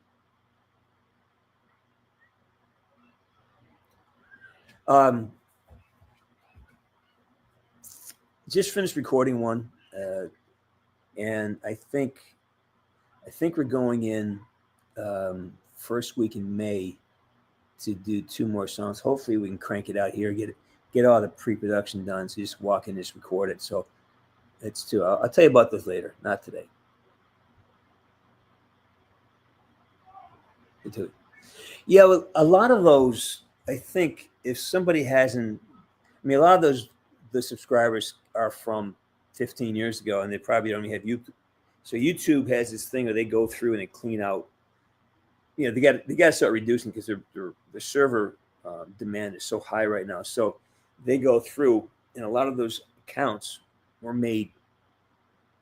Just finished recording one. And I think we're going in first week in May to do 2 more songs. Hopefully we can crank it out here, get all the pre-production done. So just walk in, just record it. So it's 2. I'll tell you about this later, not today. Yeah, well, a lot of those, I think if somebody hasn't, a lot of the subscribers are from 15 years ago, and they probably don't even have YouTube. So YouTube has this thing where they go through and they clean out. They got to start reducing because their server demand is so high right now. So they go through, and a lot of those accounts were made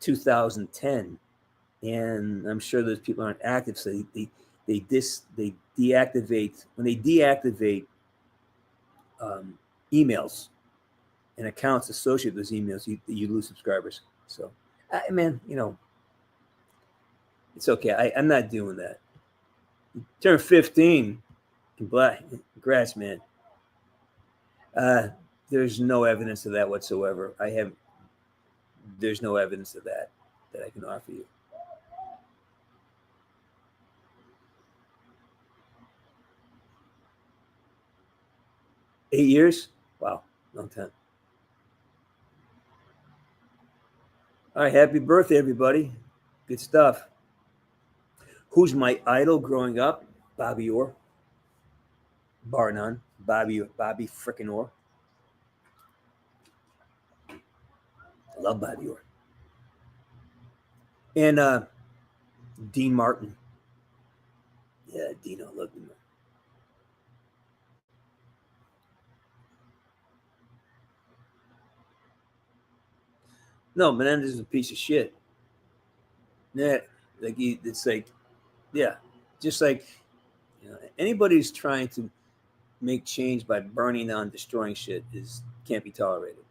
2010, and I'm sure those people aren't active. So they deactivate when they deactivate emails and accounts associated with those emails, you lose subscribers. So, it's okay. I'm not doing that. You turn 15, congrats, man. There's no evidence of that whatsoever. There's no evidence of that I can offer you. Eight years? Wow, long time. All right, happy birthday, everybody. Good stuff. Who's my idol growing up? Bobby Orr. Bar none. Bobby frickin' Orr. I love Bobby Orr. And Dean Martin. Yeah, Dino, I love Dean Martin. No, Menendez is a piece of shit. Yeah, just like anybody who's trying to make change by burning down, destroying shit can't be tolerated.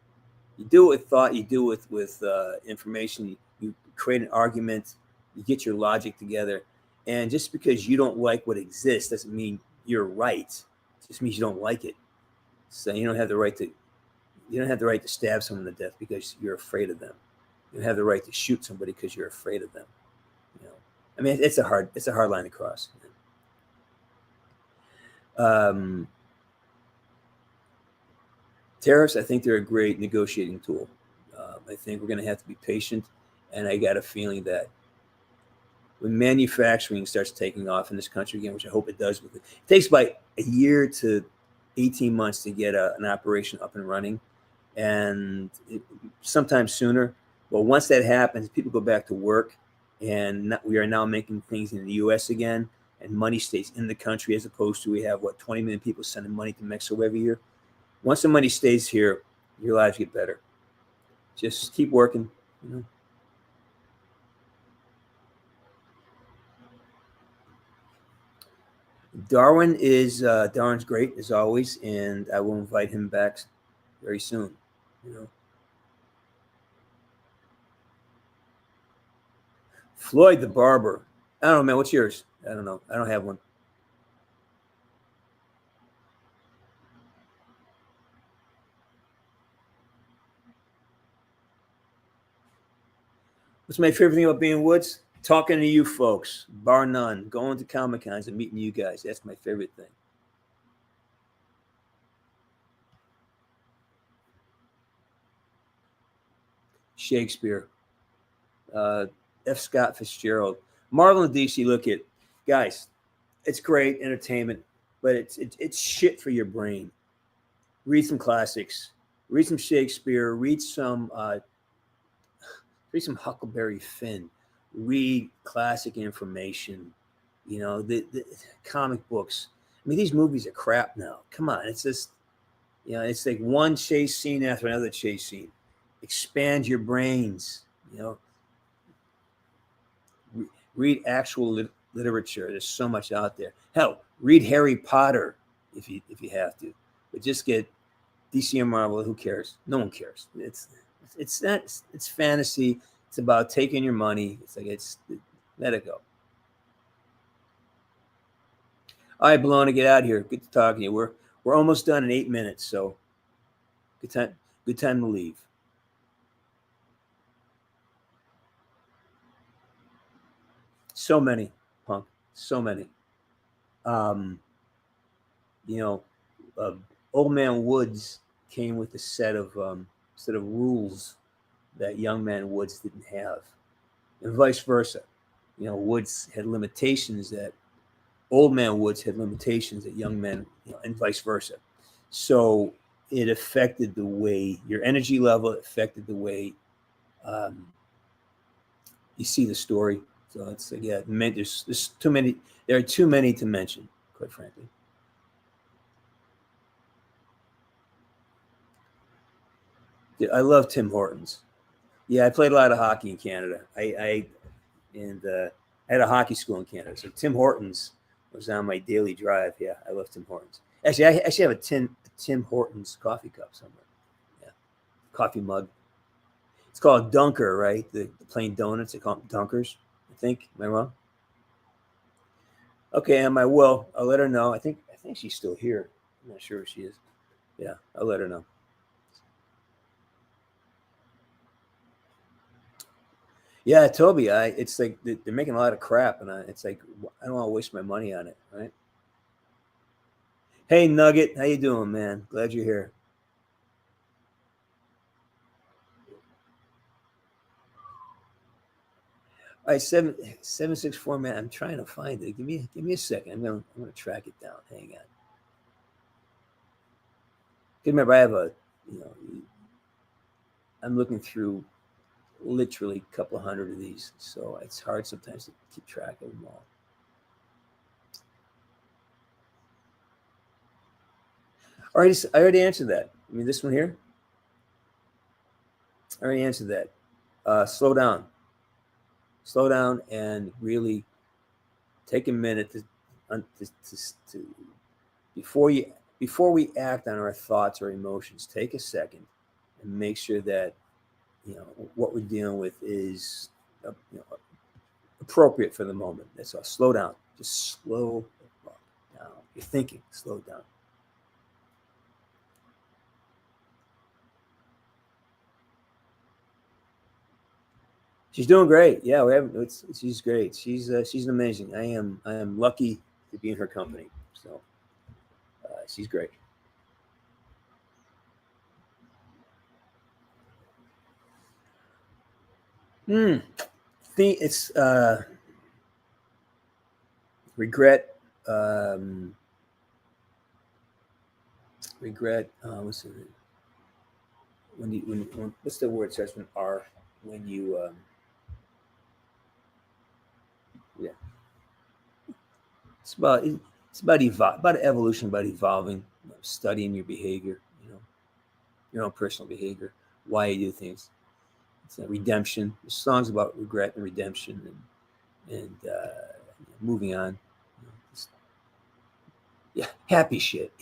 You do it with thought. You do it with information. You create an argument. You get your logic together. And just because you don't like what exists doesn't mean you're right. It just means you don't like it. So you don't have the right to stab someone to death because you're afraid of them. You don't have the right to shoot somebody because you're afraid of them. It's a hard line to cross. Tariffs, I think they're a great negotiating tool. I think we're going to have to be patient, and I got a feeling that when manufacturing starts taking off in this country again, which I hope it does. It takes about a year to 18 months to get an operation up and running, and sometimes sooner. But once that happens, people go back to work, and we are now making things in the U.S. again, and money stays in the country as opposed to we have, 20 million people sending money to Mexico every year. Once the money stays here, your lives get better. Just keep working, you know. Darwin's great as always, and I will invite him back very soon, you know. Floyd the Barber. I don't know, man. What's yours? I don't know. I don't have one. What's my favorite thing about being Woods? Talking to you folks, bar none. Going to Comic Cons and meeting you guys. That's my favorite thing. Shakespeare. F. Scott Fitzgerald. Marvel and DC, look at, guys, it's great entertainment, but it's shit for your brain. Read some classics. Read some Shakespeare. Read some Huckleberry Finn. Read classic information. You know, the comic books. I mean, these movies are crap now. Come on, it's just, you know, it's like one chase scene after another chase scene. Expand your brains. You know, read actual literature. There's so much out there. Hell, read Harry Potter if you have to. But just get DC and Marvel. Who cares? No one cares. It's not. It's fantasy. It's about taking your money. It's like let it go. All right, Bologna, get out of here. Good to talk to you. We're almost done in 8 minutes, so good time to leave. So many, Punk. So many. Old Man Woods came with a set of rules that Young Man Woods didn't have, and vice versa. You know, Woods had limitations that Old Man Woods had limitations that Young Man, and vice versa. So it affected the way your energy level, affected the way you see the story. So it's like, yeah, there's too many. There are too many to mention, quite frankly. I love Tim Hortons. Yeah, I played a lot of hockey in Canada. I had a hockey school in Canada. So Tim Hortons was on my daily drive. Yeah, I love Tim Hortons. Actually, I actually have a Tim Hortons coffee cup somewhere. Yeah, coffee mug. It's called Dunker, right? The plain donuts. They call them Dunkers, I think. Am I wrong? Okay, Emma, I'll let her know. I think she's still here. I'm not sure if she is. Yeah, I'll let her know. Yeah, Toby, it's like they're making a lot of crap, and it's like I don't want to waste my money on it, right? Hey, Nugget, how you doing, man? Glad you're here. All right, 764, man. I'm trying to find it. Give me a second. I'm gonna track it down. Hang on. Remember, I have I'm looking through literally a couple hundred of these, so it's hard sometimes to keep track of them all. All right, I already answered that. I mean, this one here, I already answered that. Slow down and really take a minute to before we act on our thoughts or emotions, take a second and make sure that what we're dealing with is appropriate for the moment. That's all. Slow down. Just slow down. You're thinking. Slow down. She's doing great. Yeah, she's great. She's amazing. I am lucky to be in her company. So she's great. It's regret. What's it? When what's the word starts with R? When you yeah, it's about evolution, about evolving, studying your behavior, your own personal behavior, why you do things. It's a redemption. The song's about regret and redemption and moving on. Yeah, happy shit.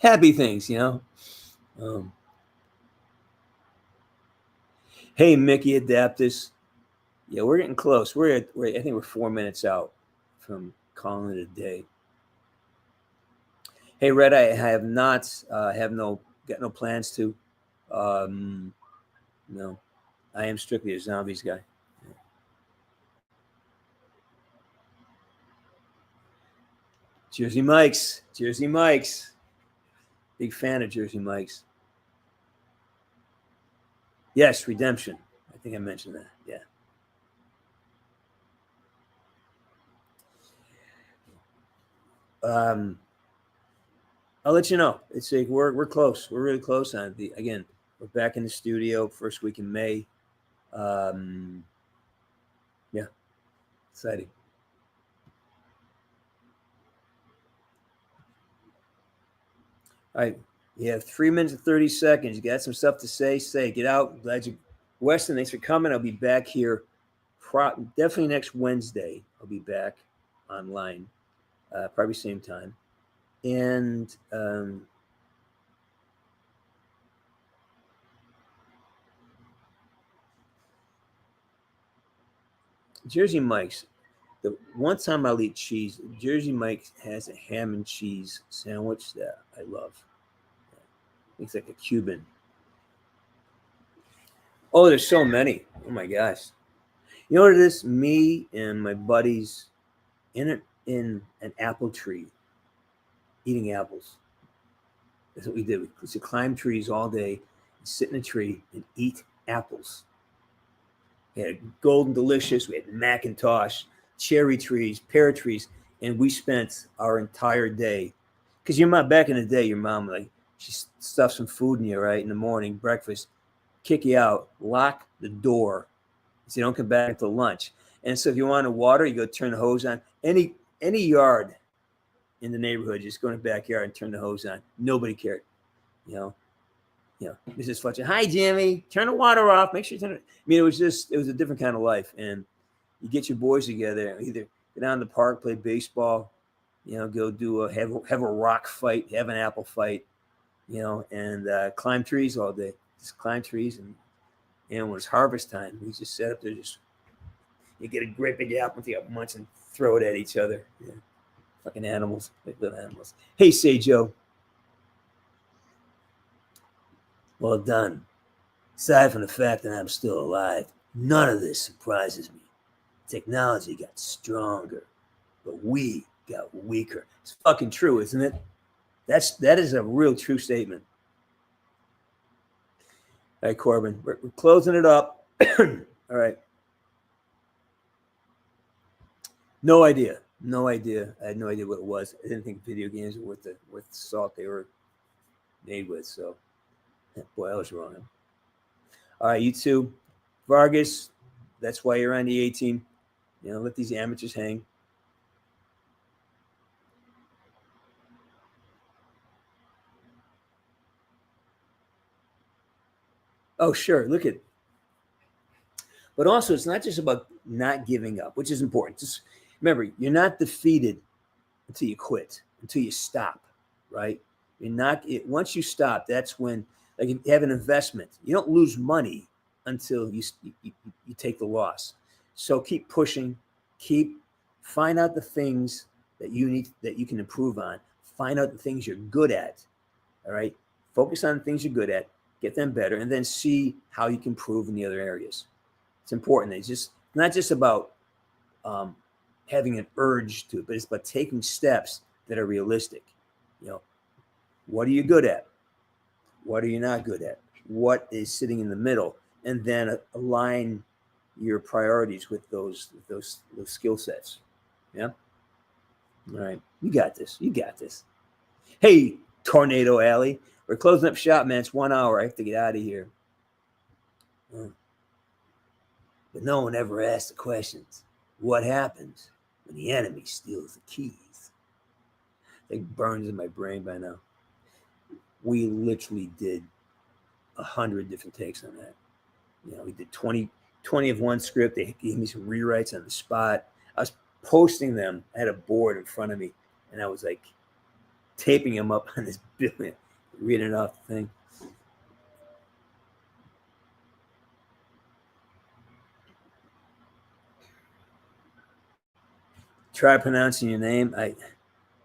Happy things, Hey, Mickey Adaptus. Yeah, we're getting close. I think we're 4 minutes out from calling it a day. Hey, Red, I have not, got no plans to. No, I am strictly a zombies guy. Jersey Mike's. Big fan of Jersey Mike's. Yes, redemption. I think I mentioned that. Yeah. I'll let you know. It's like we're close. We're really close on the. Again, we're back in the studio first week in May. Yeah, exciting. All right, you have 3 minutes and 30 seconds. You got some stuff to say. Get out. Glad you, Weston. Thanks for coming. I'll be back here. Definitely next Wednesday. I'll be back online, probably same time. And Jersey Mike's. The one time I'll eat cheese, Jersey Mike's has a ham and cheese sandwich that I love. It's like a Cuban. Oh, there's so many. Oh my gosh. You know what it is? Me and my buddies in an apple tree eating apples. That's what we did. We used to climb trees all day, sit in a tree and eat apples. We had Golden Delicious, we had Macintosh, cherry trees, pear trees, and we spent our entire day. Because your mom, back in the day, your mom, like, she stuffed some food in you, right, in the morning, breakfast, kick you out, lock the door, so you don't come back until lunch. And so if you wanted water, you go turn the hose on. Any yard in the neighborhood, just go in the backyard and turn the hose on. Nobody cared, Mrs. Fletcher, hi, Jimmy, turn the water off. Make sure you turn it. I mean, it was a different kind of life. And you get your boys together, either go down to the park, play baseball, go do have a rock fight, have an apple fight, and climb trees all day. Just climb trees. And when it's harvest time, we just sat up there, you get a great big apple, take up munch and throw it at each other. Yeah. Fucking animals, like little animals. Hey, Joe. Well done. Aside from the fact that I'm still alive, none of this surprises me. Technology got stronger, but we got weaker. It's fucking true, isn't it? That is a real true statement. All right, Corbin, we're closing it up. All right. No idea. I had no idea what it was. I didn't think video games were worth the salt they were made with. So, boy, I was wrong. All right, you two, Vargas. That's why you're on the 18. Let these amateurs hang. Oh, sure. Look at. But also, it's not just about not giving up, which is important. Just remember, you're not defeated until you quit, until you stop, right? You're not. Once you stop, that's when, like, you have an investment. You don't lose money until you take the loss. So keep pushing. Find out the things that you can improve on. Find out the things you're good at. All right. Focus on the things you're good at. Get them better, and then see how you can improve in the other areas. It's important. It's not just about having an urge to it, but it's about taking steps that are realistic. What are you good at? What are you not good at? What is sitting in the middle? And then align your priorities with those skill sets. Yeah. All right. You got this. You got this. Hey, Tornado Alley. We're closing up shop, man. It's 1 hour. I have to get out of here. But no one ever asked the questions. What happens when the enemy steals the keys? It burns in my brain by now. We literally did 100 different takes on that. We did 20 of one script. They gave me some rewrites on the spot. I was posting them. I had a board in front of me, and I was like taping them up on this building, reading it off the thing. Try pronouncing your name.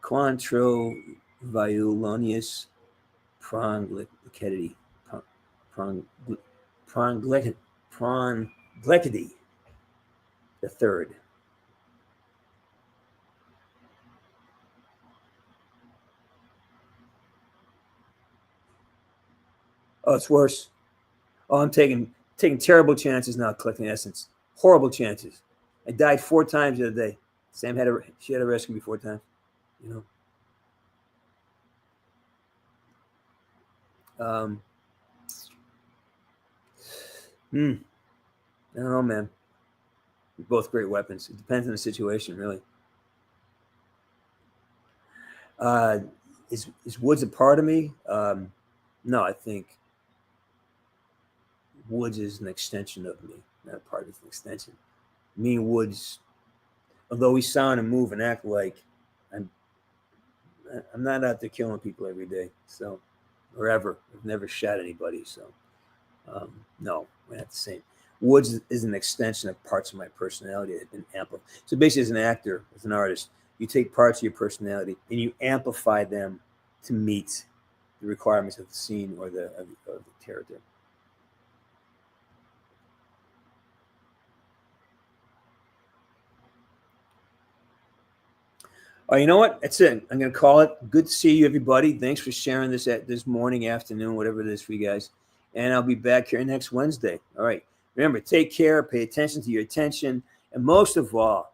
Quantroviolonius pronglicety. Pronglicety the third. Oh, it's worse. Oh, I'm taking terrible chances now collecting essence. Horrible chances. I died 4 times the other day. Sam she had to rescue me 4 times. I don't know, man. They're both great weapons. It depends on the situation, really. Is Woods a part of me? No, I think Woods is an extension of me, not a part of an extension. Me and Woods, although we sound and move and act like, I'm not out there killing people every day, so, or ever. I've never shot anybody, so no, we're not the same. Woods is an extension of parts of my personality that have been amplified. So basically, as an actor, as an artist, you take parts of your personality and you amplify them to meet the requirements of the scene or the character. Oh, you know what? That's it. I'm going to call it. Good to see you, everybody. Thanks for sharing this this morning, afternoon, whatever it is for you guys. And I'll be back here next Wednesday. All right. Remember, take care, pay attention to your attention, and most of all,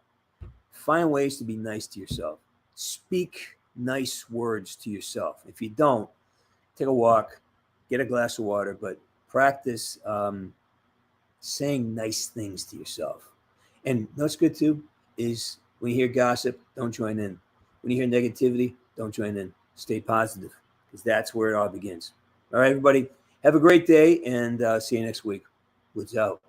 find ways to be nice to yourself. Speak nice words to yourself. If you don't, take a walk, get a glass of water, but practice saying nice things to yourself. And what's good, too, is when you hear gossip, don't join in. When you hear negativity, don't join in. Stay positive, because that's where it all begins. All right, everybody, have a great day, and see you next week. Woods out.